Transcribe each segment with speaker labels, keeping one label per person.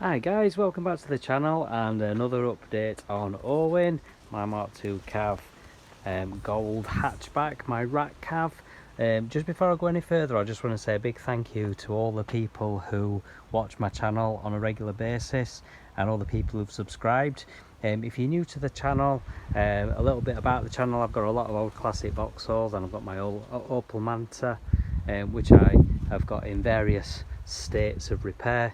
Speaker 1: Hi guys, welcome back to the channel and another update on Orwin, my MK2 Cav gold hatchback, my rat Cav. Just before I go any further, I just want to say a big thank you to all the people who watch my channel on a regular basis and all the people who've subscribed. If you're new to the channel, a little bit about the channel: I've got a lot of old classic Vauxhalls and I've got my old Opel Manta, which I have got in various states of repair.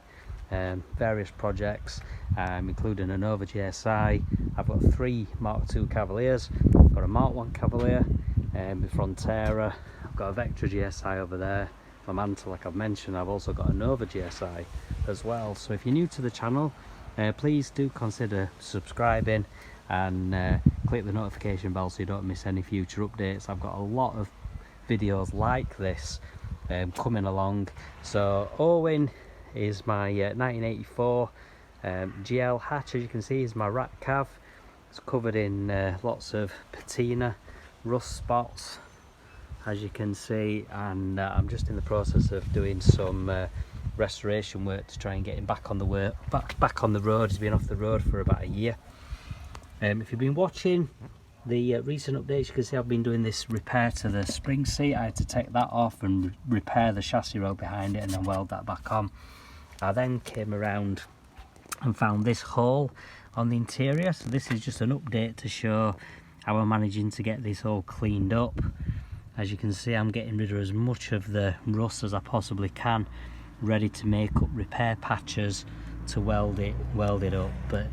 Speaker 1: Various projects, including a Nova GSI. I've got 3 MK2 Cavaliers. I've got a Mark1 Cavalier, Frontera. I've got a Vectra GSI over there. My Manta, like I've mentioned, I've also got a Nova GSI as well. So if you're new to the channel, please do consider subscribing and click the notification bell so you don't miss any future updates. I've got a lot of videos like this coming along. So Orwin is my 1984 GL hatch. As you can see, is my rat Cav. It's covered in lots of patina, rust spots, as you can see, and I'm just in the process of doing some restoration work to try and get him back on the back on the road. He's been off the road for about a year. If you've been watching the recent updates, you can see I've been doing this repair to the spring seat. I had to take that off and repair the chassis row behind it and then weld that back on. I then came around and found this hole on the interior, so this is just an update to show how I'm managing to get this all cleaned up. As you can see, I'm getting rid of as much of the rust as I possibly can, ready to make up repair patches to weld it up. But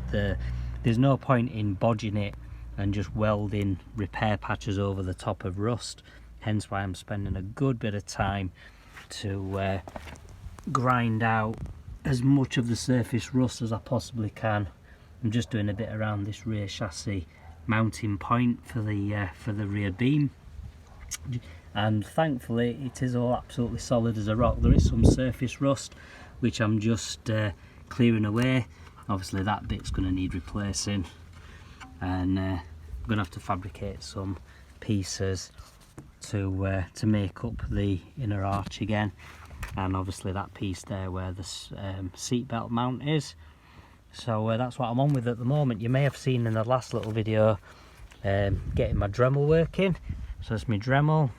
Speaker 1: there's no point in bodging it and just welding repair patches over the top of rust, hence why I'm spending a good bit of time to grind out as much of the surface rust as I possibly can. I'm just doing a bit around this rear chassis mounting point for the rear beam, and thankfully it is all absolutely solid as a rock. There is some surface rust which I'm just clearing away. Obviously that bit's going to need replacing, and I'm going to have to fabricate some pieces to make up the inner arch again. And obviously that piece there where the seat belt mount is. So that's what I'm on with at the moment. You may have seen in the last little video getting my Dremel working. So it's my Dremel,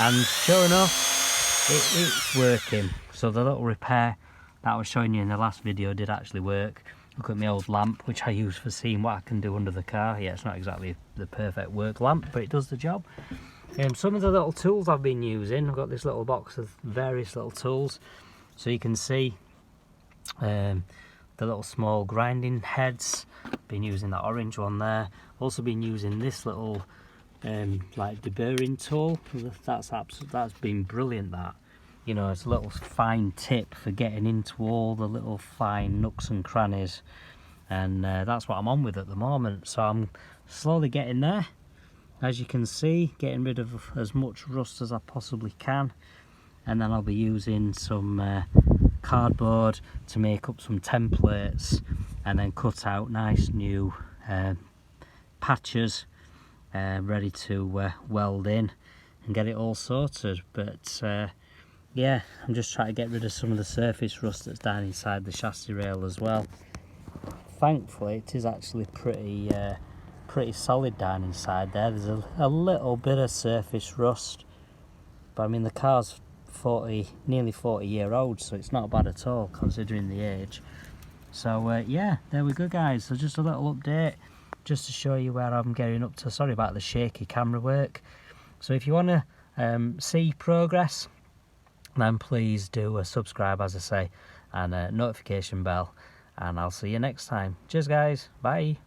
Speaker 1: and sure enough it's working. So the little repair that I was showing you in the last video did actually work. Look at my old lamp, which I use for seeing what I can do under the car. Yeah, it's not exactly the perfect work lamp, but it does the job. Some of the little tools I've been using, I've got this little box of various little tools, so you can see the little small grinding heads. Been using that orange one there. Also been using this little like deburring tool. That's been brilliant. That, you know, it's a little fine tip for getting into all the little fine nooks and crannies, and that's what I'm on with at the moment. So I'm slowly getting there. As you can see, getting rid of as much rust as I possibly can, and then I'll be using some cardboard to make up some templates and then cut out nice new patches ready to weld in and get it all sorted. But yeah, I'm just trying to get rid of some of the surface rust that's down inside the chassis rail as well. Thankfully it is actually pretty solid down inside there. There's a little bit of surface rust, but I mean the car's nearly 40 year old, so it's not bad at all considering the age. So yeah, there we go guys. So just a little update just to show you where I'm getting up to. Sorry about the shaky camera work. So if you want to see progress, then please do subscribe, as I say, and notification bell, and I'll see you next time. Cheers guys, bye.